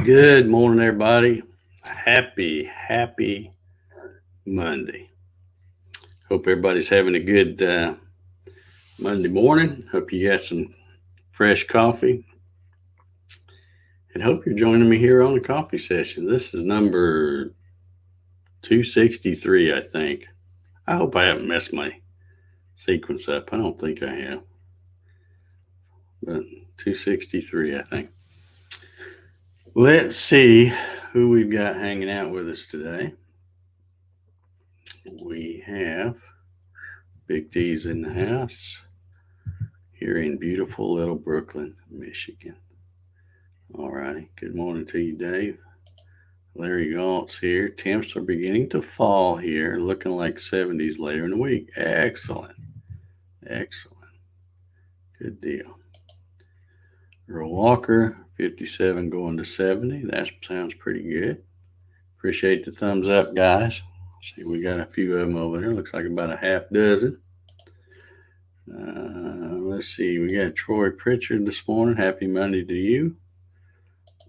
Good morning, everybody. Happy Monday. Hope everybody's having a good Monday morning. Hope you got some fresh coffee. And hope you're joining me here on the coffee session. This is number 263, I think. I hope I haven't messed my sequence up. I don't think I have. But 263, I think. Let's see who we've got hanging out with us today. We have Big D's in the house here in beautiful little Brooklyn, Michigan. All righty. Good morning to you, Dave. Larry Galt's here. Temps are beginning to fall here, looking like 70s later in the week. Excellent. Good deal. Earl Walker, 57 going to 70. That sounds pretty good. Appreciate the thumbs up, guys. See, we got a few of them over there. Looks like about a half dozen. Let's see. We got Troy Pritchard this morning. Happy Monday to you.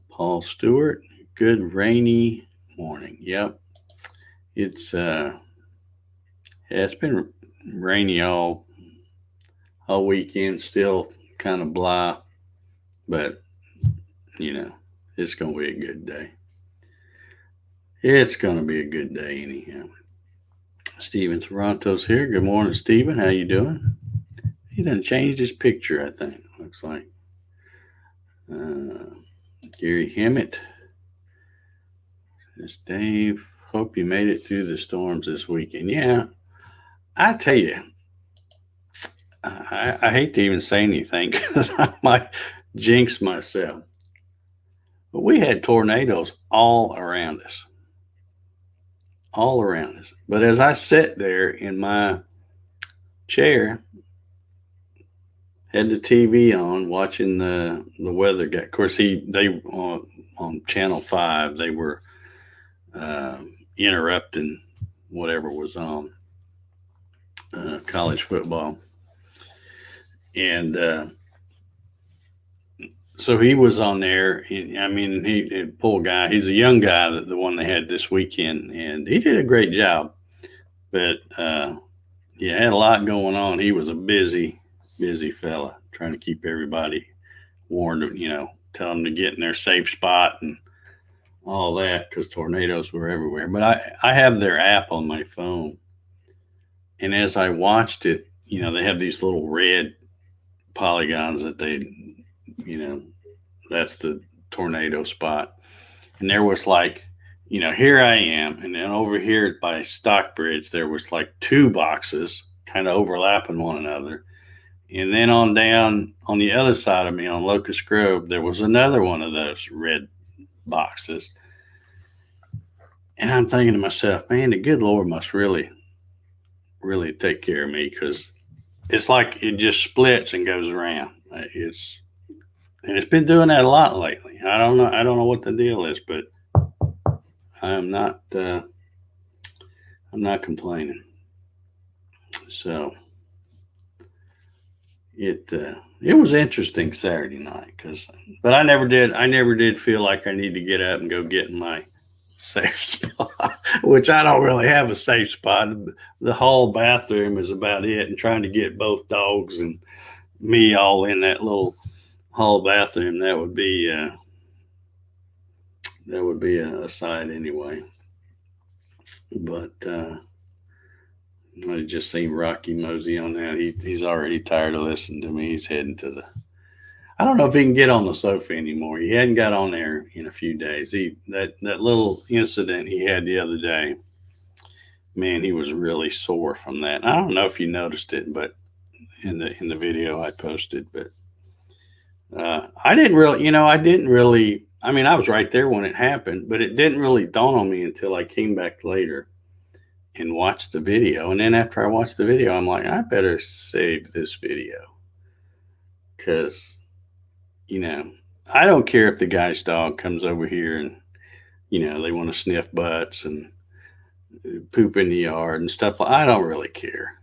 Paul Stewart. Good rainy morning. Yep. It's been rainy all weekend. Still kind of blah, but it's gonna be a good day. It's gonna be a good day anyhow. Steven Toronto's here. Good morning, Steven. How you doing? He done changed his picture, I think. Looks like. Gary Hammett. This Dave. Hope you made it through the storms this weekend. Yeah, I tell you, I hate to even say anything because I might jinx myself. But we had tornadoes all around us. But as I sat there in my chair, had the TV on, watching the weather guy. Of course, they on Channel 5, they were interrupting whatever was on college football, and so he was on there. I mean, he poor guy. He's a young guy, the one they had this weekend, and he did a great job. But yeah, had a lot going on. He was a busy fella trying to keep everybody warned. Tell them to get in their safe spot and all that because tornadoes were everywhere. But I have their app on my phone, and as I watched it, they have these little red polygons that that's the tornado spot. And there was like, here I am. And then over here by Stockbridge, there was like two boxes kind of overlapping one another. And then on down on the other side of me on Locust Grove, there was another one of those red boxes. And I'm thinking to myself, man, the good Lord must really take care of me because it's like it just splits and goes around. It's been doing that a lot lately. I don't know what the deal is, but I'm not complaining. So it was interesting Saturday night but I never did feel like I need to get up and go get in my safe spot, which I don't really have a safe spot. The hall bathroom is about it, and trying to get both dogs and me all in that little hall bathroom, that would be a sight anyway. But I just seen Rocky Mosey on that. He's already tired of listening to me. He's heading to I don't know if he can get on the sofa anymore. He hadn't got on there in a few days. That little incident he had the other day, man, he was really sore from that. I don't know if you noticed it, but in the video I posted, but I didn't really. I mean, I was right there when it happened, but it didn't really dawn on me until I came back later and watched the video. And then after I watched the video, I'm like, I better save this video because, I don't care if the guy's dog comes over here and, they want to sniff butts and poop in the yard and stuff. I don't really care,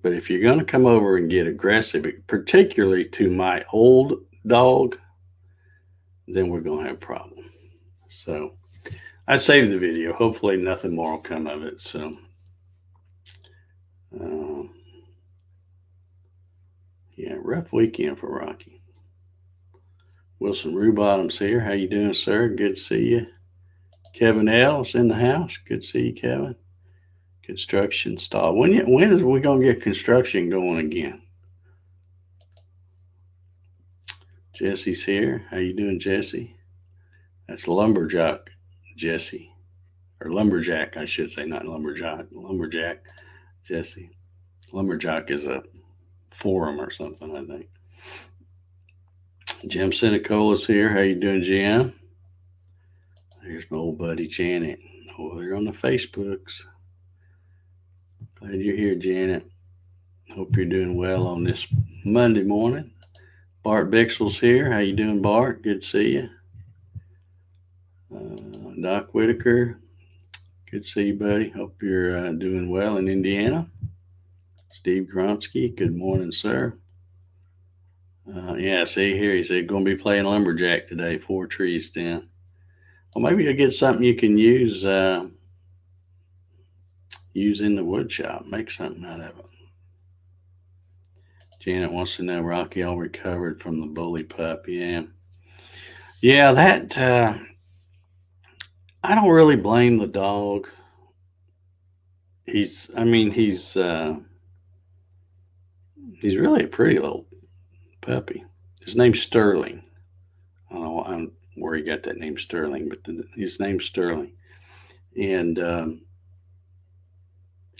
But if you're going to come over and get aggressive, particularly to my old dog, then we're going to have a problem. So I saved the video. Hopefully nothing more will come of it. So, um, yeah, rough weekend for Rocky. Wilson Rubottom's here. How you doing, sir? Good to see you. Kevin L's in the house. Good to see you, Kevin. Construction stall. When is we gonna get construction going again? Jesse's here. How you doing, Jesse? That's lumberjack, Jesse, or lumberjack, I should say, not lumberjack. Lumberjack, Jesse. Lumberjack is a forum or something, I think. Jim Cinecola's here. How you doing, Jim? Here's my old buddy Janet. Oh, they're on the Facebooks. Glad you're here, Janet. Hope you're doing well on this Monday morning. Bart Bixel's here. How you doing, Bart? Good to see you. Doc Whitaker. Good to see you, buddy. Hope you're doing well in Indiana. Steve Gronsky. Good morning, sir. Yeah, see here, he said, going to be playing lumberjack today, 4 trees down. Well, maybe you'll get something you can use in the wood shop. Make something out of it. Janet wants to know, Rocky all recovered from the bully pup. Yeah, that I don't really blame the dog. He's really a pretty little puppy. His name's Sterling. I don't know where he got that name Sterling, but his name's Sterling. And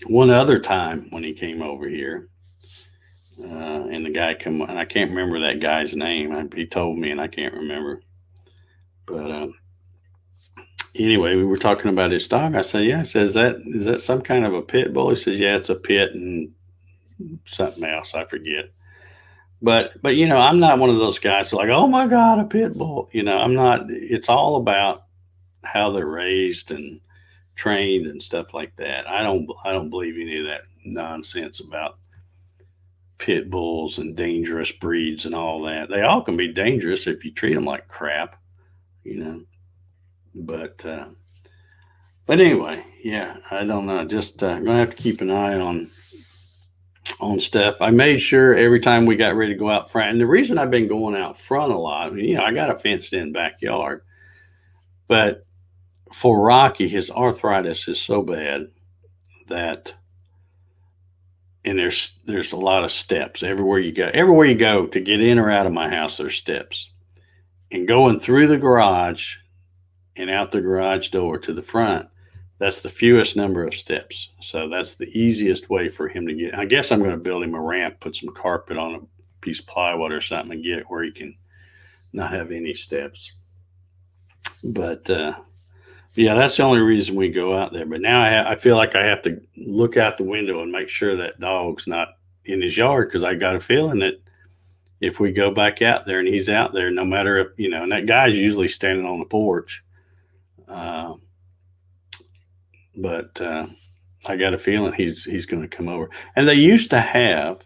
one other time when he came over here, and the guy and I can't remember that guy's name. He told me, and I can't remember. But anyway, we were talking about his dog. I said, "Yeah." I said, "Is that some kind of a pit bull?" He says, "Yeah, it's a pit and something else. I forget." But I'm not one of those guys like, "Oh my God, a pit bull." I'm not. It's all about how they're raised and trained and stuff like that. I don't believe any of that nonsense about pit bulls and dangerous breeds and all that. They all can be dangerous if you treat them like crap, you know. But anyway, yeah, I don't know. Just gonna have to keep an eye on stuff. I made sure every time we got ready to go out front, and the reason I've been going out front a lot, I got a fenced in backyard, but for Rocky, his arthritis is so bad that, and there's a lot of steps everywhere you go. Everywhere you go to get in or out of my house, there's steps, and going through the garage and out the garage door to the front, that's the fewest number of steps. So that's the easiest way for him to get. I guess I'm going to build him a ramp, put some carpet on a piece of plywood or something, and get it where he can not have any steps. But yeah, that's the only reason we go out there. But now I feel like I have to look out the window and make sure that dog's not in his yard, because I got a feeling that if we go back out there and he's out there, no matter if, and that guy's usually standing on the porch. But I got a feeling he's going to come over. And they used to have,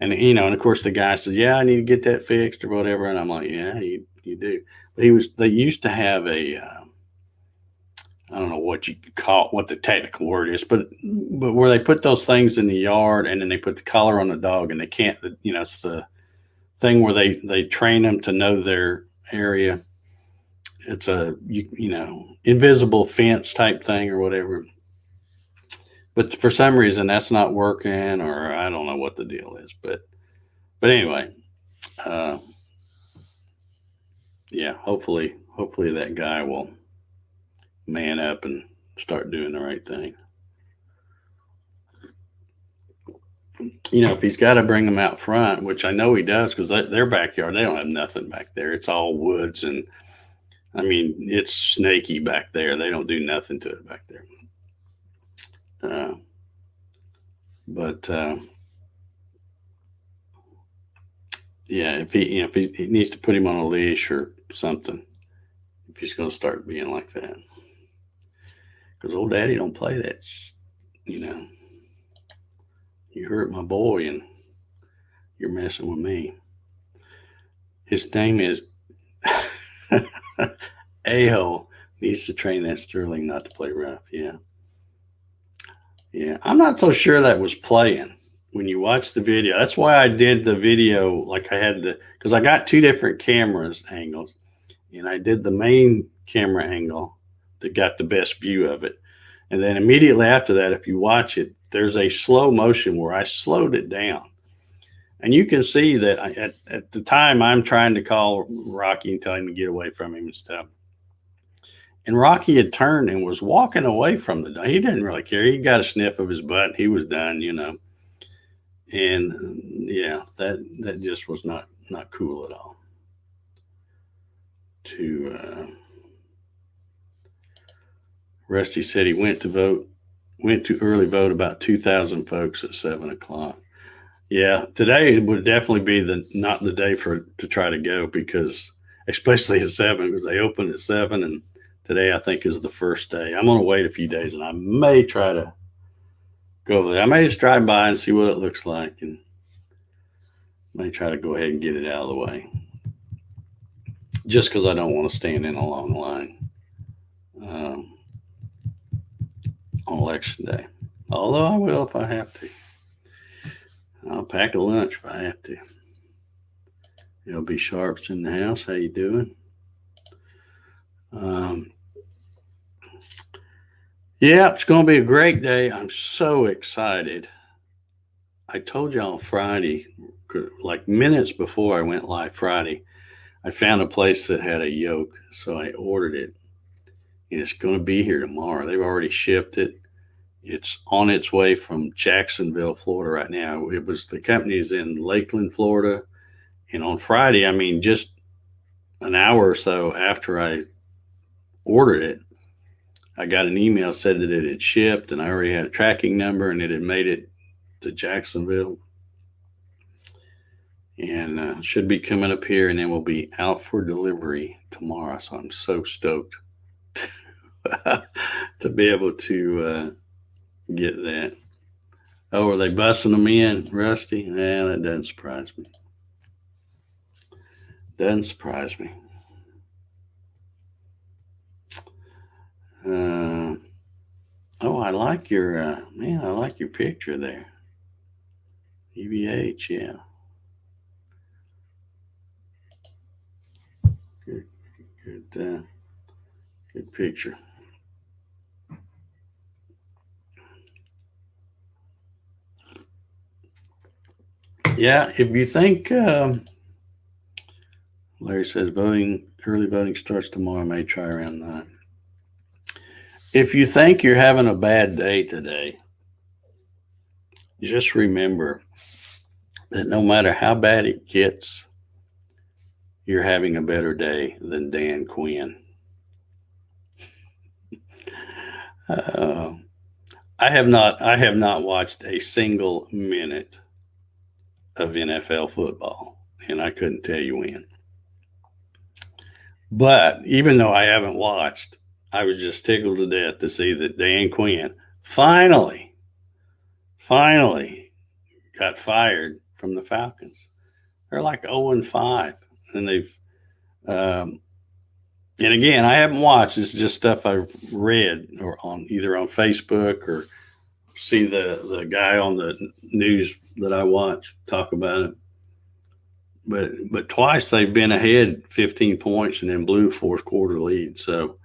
and of course the guy says, "Yeah, I need to get that fixed," or whatever. And I'm like, "Yeah, you do." But they used to have a, I don't know what you call what the technical word is, but where they put those things in the yard, and then they put the collar on the dog, and they can't, it's the thing where they train them to know their area. It's a invisible fence type thing or whatever. But for some reason that's not working, or I don't know what the deal is. But anyway, yeah, hopefully that guy will man up and start doing the right thing. If he's got to bring them out front, which I know he does, because their backyard, they don't have nothing back there. It's all woods, and it's snaky back there. They don't do nothing to it back there. But yeah, if he needs to put him on a leash or something, if he's going to start being like that, because old daddy don't play that. You hurt my boy and you're messing with me. His name is A-hole needs to train that Sterling not to play rough. Yeah. Yeah. I'm not so sure that was playing when you watch the video. That's why I did the video like I had because I got two different cameras angles, and I did the main camera angle that got the best view of it. And then immediately after that, if you watch it, there's a slow motion where I slowed it down. And you can see that at the time I'm trying to call Rocky and tell him to get away from him and stuff. And Rocky had turned and was walking away from the. He didn't really care. He got a sniff of his butt. He was done, And yeah, that just was not cool at all. Rusty said he went to early vote about 2,000 folks at 7 o'clock. Yeah, today would definitely be not the day to try to go, because especially at 7, because they open at 7, and today I think is the first day. I'm going to wait a few days, and I may try to go over there. I may just drive by and see what it looks like, and may try to go ahead and get it out of the way, just because I don't want to stand in a long line on election day. Although I will if I have to. I'll pack a lunch if I have to. LB Sharp's in the house. How you doing? Yeah, it's going to be a great day. I'm so excited. I told you on Friday, like minutes before I went live Friday, I found a place that had a yoke, so I ordered it. And it's going to be here tomorrow. They've already shipped it. It's on its way from Jacksonville, Florida right now. The company is in Lakeland, Florida. And on Friday, I mean, just an hour or so after I ordered it, I got an email said that it had shipped, and I already had a tracking number, and it had made it to Jacksonville. And should be coming up here, and then we'll be out for delivery tomorrow. So I'm so stoked to be able to get that. Oh, are they busting them in, Rusty? Yeah, that doesn't surprise me. Doesn't surprise me. I like your I like your picture there. EVH, yeah. Good picture. Yeah, if you think, Larry says early voting starts tomorrow. I may try around 9. If you think you're having a bad day today, just remember that no matter how bad it gets, you're having a better day than Dan Quinn. I have not watched a single minute of NFL football, and I couldn't tell you when. But even though I haven't watched, I was just tickled to death to see that Dan Quinn finally got fired from the Falcons. They're like 0-5, and they've and again, I haven't watched. It's just stuff I've read or either on Facebook or see the guy on the news that I watch talk about it. But twice they've been ahead 15 points and then blew fourth quarter lead. So,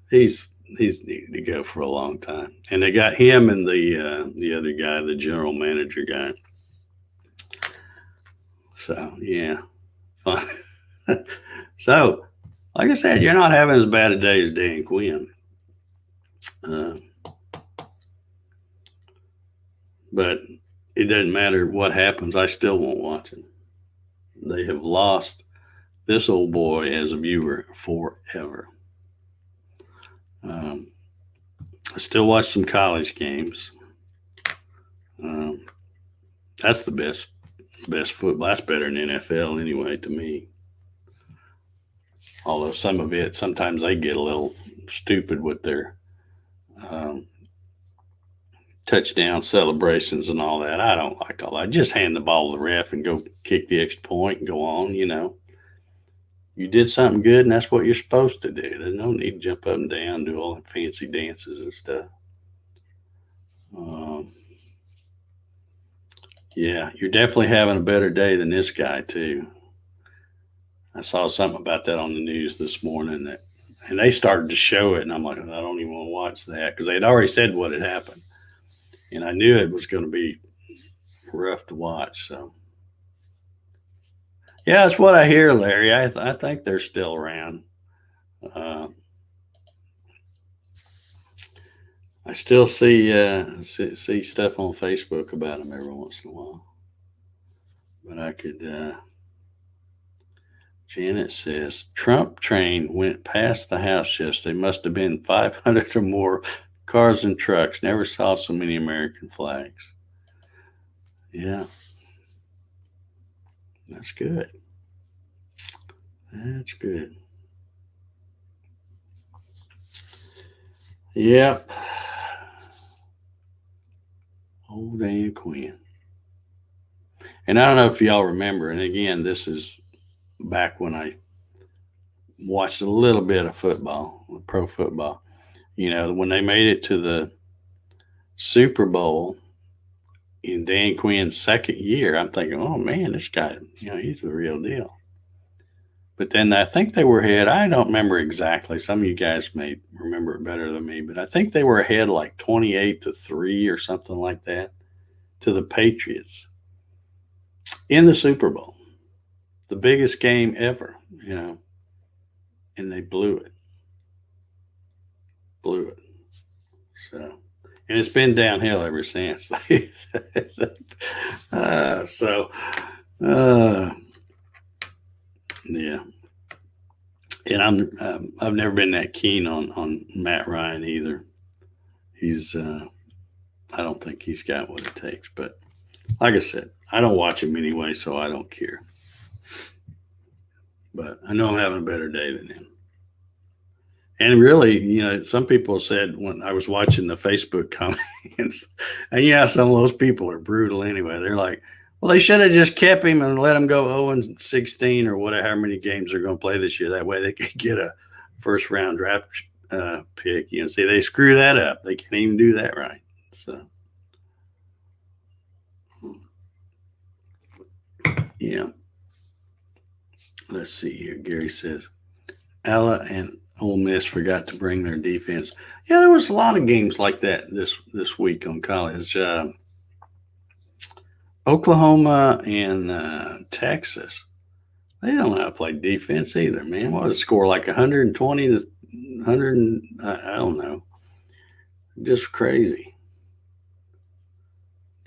he's needed to go for a long time. And they got him and the other guy, the general manager guy. So yeah, fun. So, like I said, you're not having as bad a day as Dan Quinn. But it doesn't matter what happens. I still won't watch it. They have lost this old boy as a viewer forever. I still watch some college games. That's the best football. That's better than NFL anyway, to me. Although some of it, sometimes they get a little stupid with their touchdown celebrations and all that. I don't like all that. Just hand the ball to the ref and go kick the extra point and go on, You did something good, and that's what you're supposed to do. There's no need to jump up and down, do all the fancy dances and stuff. Um, yeah, you're definitely having a better day than this guy too. I saw something about that on the news this morning that, and they started to show it, and I'm like, I don't even want to watch that because they had already said what had happened, and I knew it was going to be rough to watch. So, yeah, that's what I hear, Larry. I think they're still around. Uh, I still see stuff on Facebook about them every once in a while, but I could. Janet says Trump train went past the house yesterday. Must have been 500 or more cars and trucks. Never saw so many American flags. Yeah, that's good. That's good. Yep. Old Dan Quinn. And I don't know if y'all remember, and again, this is back when I watched a little bit of football, pro football. You know, when they made it to the Super Bowl in Dan Quinn's second year, I'm thinking, oh man, this guy, he's the real deal. But then I think they were ahead. I don't remember exactly. Some of you guys may remember it better than me, but I think they were ahead like 28-3 or something like that to the Patriots in the Super Bowl. The biggest game ever, and they blew it. So, and it's been downhill ever since. So, yeah. And I've never been that keen on Matt Ryan either. He's I don't think he's got what it takes. But like I said, I don't watch him anyway, so I don't care. But I know I'm having a better day than him. And really, some people said when I was watching the Facebook comments, and some of those people are brutal anyway. They're like, well, they should have just kept him and let him go 0-16 or whatever, how many games they're going to play this year. That way they could get a first round draft pick. See, they screw that up. They can't even do that right. So, yeah. Let's see here. Gary says, Ella and Ole Miss forgot to bring their defense. Yeah, there was a lot of games like that this week on college. Oklahoma and Texas, they don't know how to play defense either, man. What was the score, like 120 to 100? I don't know. Just crazy.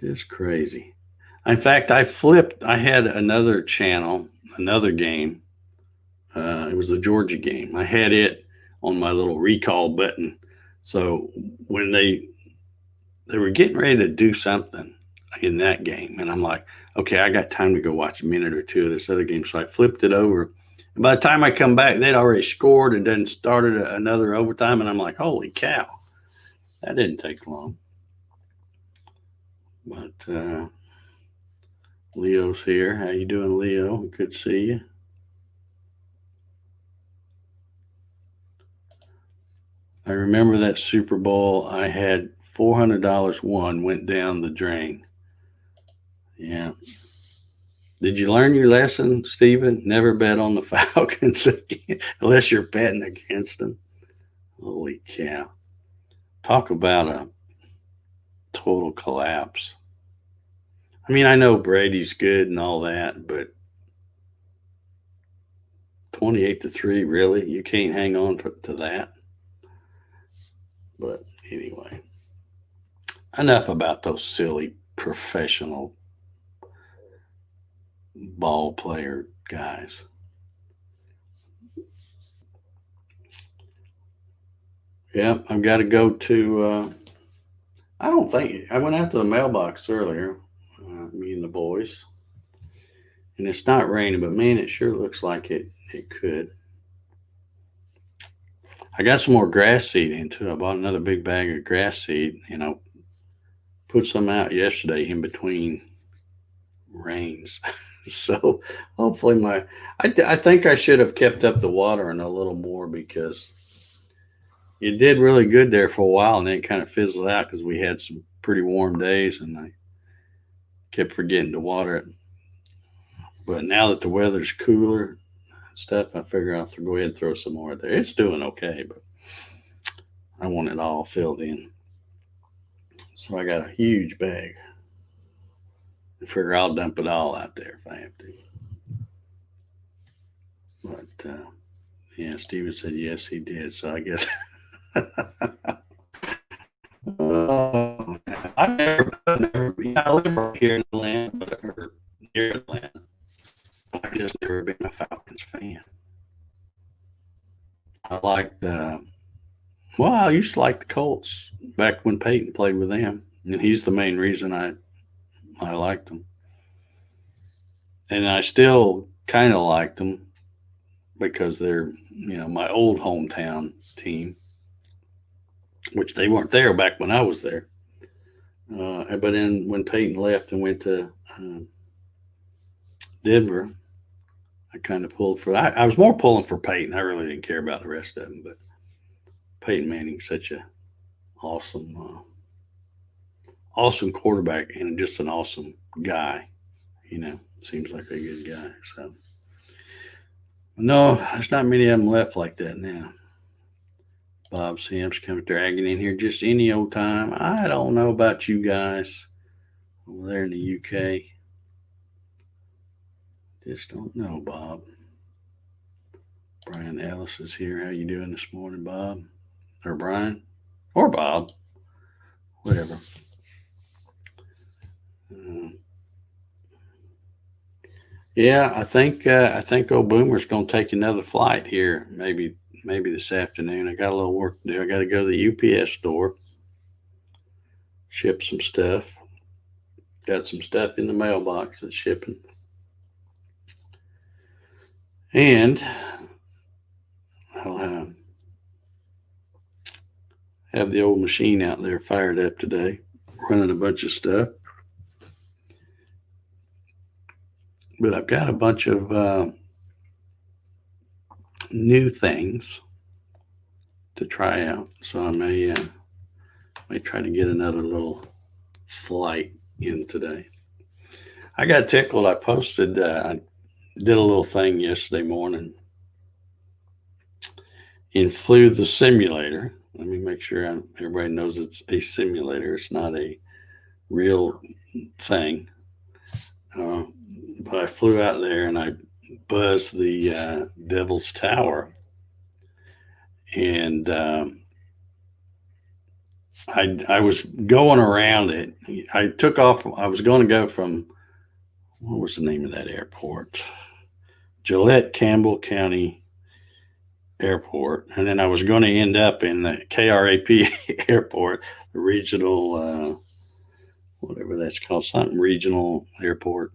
Just crazy. In fact, I had another channel, another game. It was the Georgia game. I had it on my little recall button. So when they were getting ready to do something in that game, and I'm like, okay, I got time to go watch a minute or two of this other game. So I flipped it over. And by the time I come back, they'd already scored and then started another overtime. And I'm like, holy cow, that didn't take long. But Leo's here. How you doing, Leo? Good to see you. I remember that Super Bowl. I had $400 won, went down the drain. Yeah. Did you learn your lesson, Stephen? Never bet on the Falcons unless you're betting against them. Holy cow. Talk about a total collapse. I mean, I know Brady's good and all that, but 28-3, really? You can't hang on to that? But anyway, enough about those silly professional ball player guys. Yeah, I've got to go to, I went out to the mailbox earlier, me and the boys, and it's not raining, but man, it sure looks like it could. I got some more grass seed into it. I bought another big bag of grass seed, put some out yesterday in between rains. So hopefully I think I should have kept up the watering a little more because it did really good there for a while and then it kind of fizzled out because we had some pretty warm days and I kept forgetting to water it. But now that the weather's cooler and stuff, I figure I'll go ahead and throw some more there. It's doing okay, but I want it all filled in. So I got a huge bag. I figure I'll dump it all out there if I have to. But yeah, Steven said yes, he did. So I guess I live right here in Atlanta, or near Atlanta. I've just never been a Falcons fan. I like the well, I used to like the Colts back when Peyton played with them, and he's the main reason I liked them. And I still kind of liked them because they're my old hometown team, which they weren't there back when I was there. But then when Peyton left and went to Denver, I kind of pulled for. I was more pulling for Peyton. I really didn't care about the rest of them, but Peyton Manning's such a awesome, awesome quarterback and just an awesome guy. Seems like a good guy. So no, there's not many of them left like that now. Bob Sims coming dragging in here just any old time. I don't know about you guys over there in the UK. Just don't know, Bob. Brian Ellis is here. How you doing this morning, Bob? Or Brian? Or Bob? Whatever. Yeah, I think old Boomer's gonna take another flight here, maybe this afternoon. I got a little work to do. I got to go to the UPS store, ship some stuff. Got some stuff in the mailbox that's shipping, and I'll have the old machine out there fired up today, running a bunch of stuff. But I've got a bunch of new things to try out, so I may try to get another little flight in today. I got tickled. I posted. I did a little thing yesterday morning and flew the simulator. Let me make sure everybody knows it's a simulator. It's not a real thing. But I flew out there and I buzzed the Devil's Tower, and I was going around it. I took off. I was going to go from what was the name of that airport? Gillette Campbell County Airport, and then I was going to end up in the KRAP Airport, the regional, whatever that's called, something regional airport,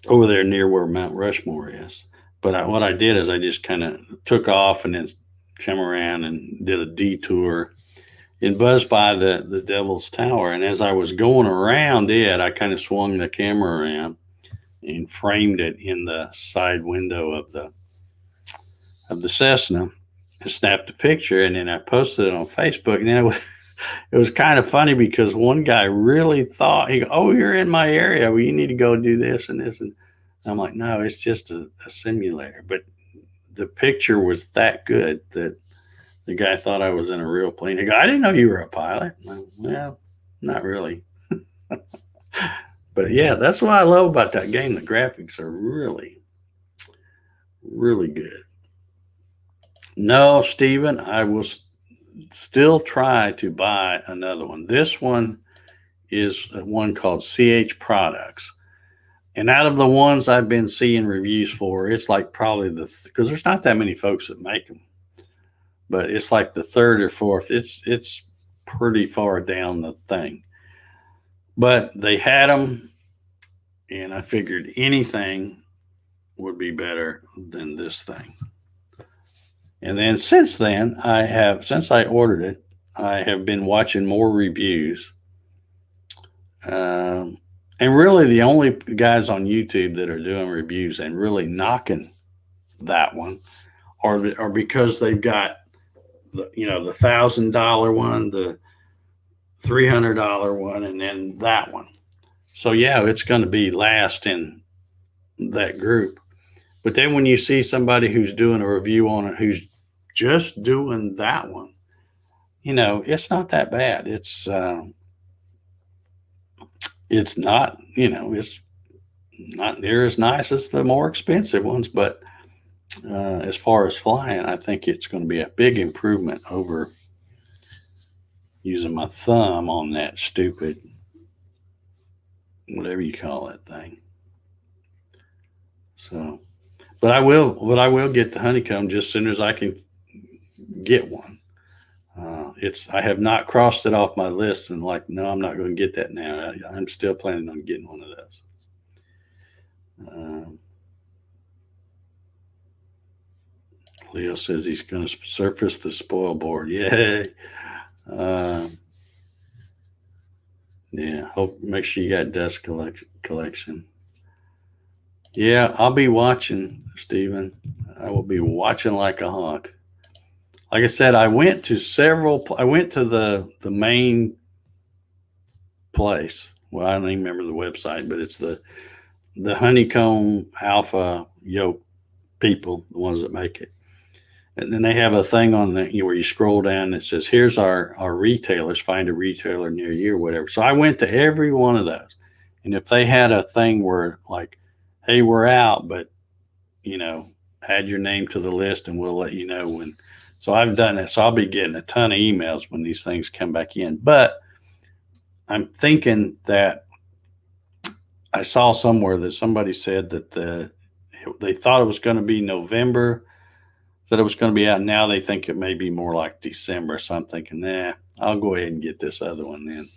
over there near where Mount Rushmore is. But what I did is I just kind of took off and then came around and did a detour and buzzed by the Devil's Tower. And as I was going around it, I kind of swung the camera around and framed it in the side window of the Cessna and snapped a picture. And then I posted it on Facebook. And then it was kind of funny because one guy really thought, oh, you're in my area. Well, you need to go do this and this. And I'm like, no, it's just a simulator. But the picture was that good that the guy thought I was in a real plane. He go, I didn't know you were a pilot. Well, not really. But yeah, that's what I love about that game. The graphics are really, really good. No, Steven, I will still try to buy another one. This one is one called CH Products. And out of the ones I've been seeing reviews for, it's like probably because there's not that many folks that make them, but it's like the third or fourth. It's pretty far down the thing. But they had them, and I figured anything would be better than this thing. And then since I ordered it, I have been watching more reviews. And And really, the only guys on YouTube that are doing reviews and really knocking that one are because they've got the the $1,000 one, the $300 one, and then that one. So yeah, it's going to be last in that group. But then when you see somebody who's doing a review on it, who's just doing that one, it's not that bad. It's not, it's not near as nice as the more expensive ones, but as far as flying, I think it's going to be a big improvement over using my thumb on that stupid, whatever you call that thing. So, but I will get the honeycomb just as soon as I can get one. I have not crossed it off my list and no, I'm not going to get that now. I'm still planning on getting one of those. Leo says he's going to surface the spoil board. Yay. Yeah. Make sure you got dust collection. Yeah, I'll be watching, Stephen. I will be watching like a hawk. Like I said, I went to the main place. Well, I don't even remember the website, but it's the honeycomb alpha yolk people, the ones that make it. And then they have a thing on where you scroll down that says, here's our retailers, find a retailer near you or whatever. So I went to every one of those. And if they had a thing where hey, we're out, but add your name to the list and we'll let you know when. So I've done that. So I'll be getting a ton of emails when these things come back in. But I'm thinking that I saw somewhere that somebody said that they thought it was going to be November, that it was going to be out. Now they think it may be more like December. So I'm thinking, nah, I'll go ahead and get this other one then.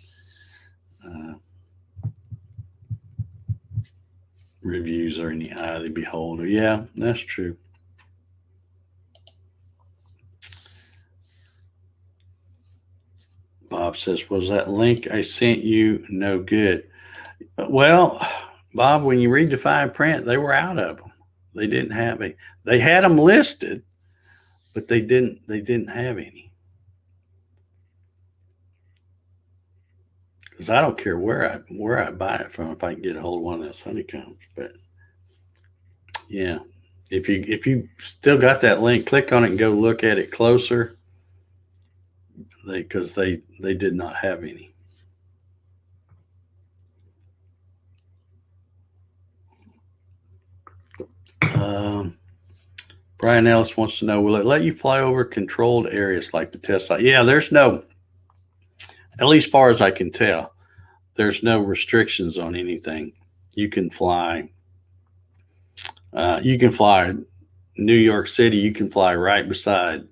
Reviews are in the eye of the beholder. Yeah, that's true. Bob says, was that link I sent you no good? Well, Bob, when you read the fine print, they were out of them. They didn't have any. They had them listed, but they didn't have any. Because I don't care where I buy it from if I can get a hold of one of those honeycombs. But yeah, if you still got that link, click on it and go look at it closer. Because they did not have any. Brian Ellis wants to know, will it let you fly over controlled areas like the test site? Yeah, there's no, at least far as I can tell, there's no restrictions on anything. You can fly New York City. You can fly right beside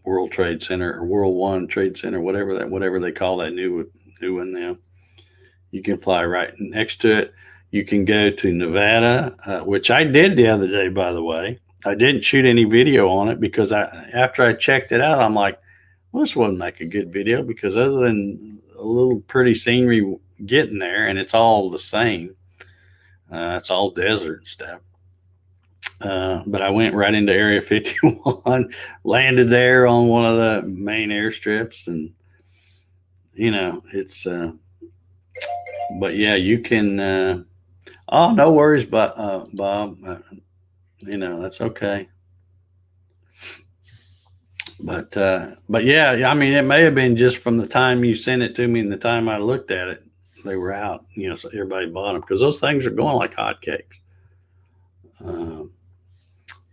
World Trade Center or World One Trade Center, whatever they call that new one now. You can fly right next to it. You can go to Nevada, which I did the other day, by the way. I didn't shoot any video on it because after I checked it out, I'm like, well, this wouldn't make a good video because other than a little pretty scenery getting there, and it's all the same. It's all desert and stuff. But I went right into Area 51, landed there on one of the main airstrips, and it's. But yeah, you can. No worries, Bob. That's okay. But yeah, I mean, it may have been just from the time you sent it to me and the time I looked at it, they were out. So everybody bought them because those things are going like hotcakes.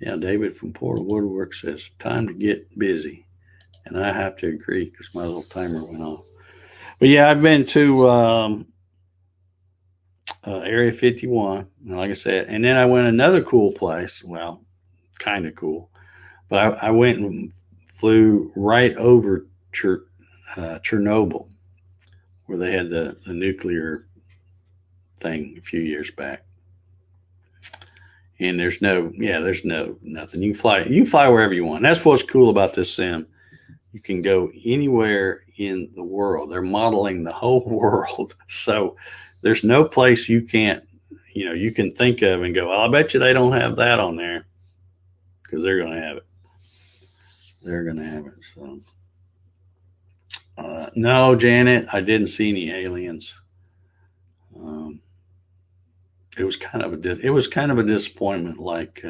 Yeah, David from Portal Woodwork says, time to get busy. And I have to agree because my little timer went off. But yeah, I've been to Area 51, like I said. And then I went another cool place. Well, kind of cool. But I went and flew right over Chernobyl, where they had the nuclear thing a few years back. And there's nothing. You can fly wherever you want. That's what's cool about this sim. You can go anywhere in the world. They're modeling the whole world. So There's no place you can't, you can think of and go, well, I bet you they don't have that on there, because they're going to have it. They're going to have it. So, no, Janet, I didn't see any aliens. Um, it was kind of a disappointment, like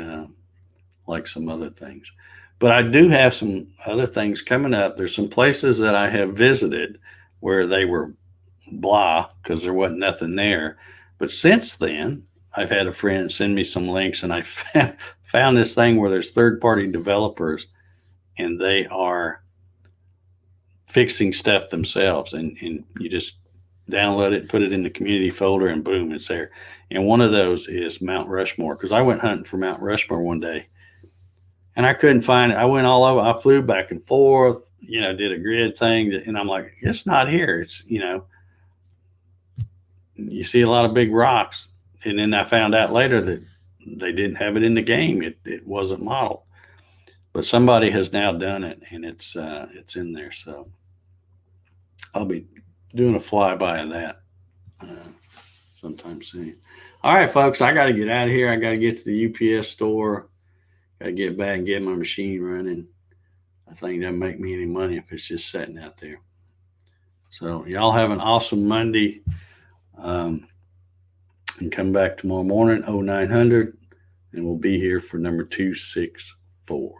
some other things. But I do have some other things coming up. There's some places that I have visited where they were blah because there wasn't nothing there. But since then, I've had a friend send me some links, and I found this thing where there's third-party developers, and they are fixing stuff themselves, and you just download it, put it in the community folder, and boom, it's there. And one of those is Mount Rushmore, because I went hunting for Mount Rushmore one day, and I couldn't find it. I went all over. I flew back and forth, did a grid thing, and I'm like, it's not here. It's, you see a lot of big rocks, and then I found out later that they didn't have it in the game. It wasn't modeled, but somebody has now done it, and it's in there. So I'll be doing a flyby of that sometime soon. All right, folks, I got to get out of here. I got to get to the UPS store. Got to get back and get my machine running. I think it doesn't make me any money if it's just sitting out there. So y'all have an awesome Monday. And come back tomorrow morning, 0900, and we'll be here for number 264.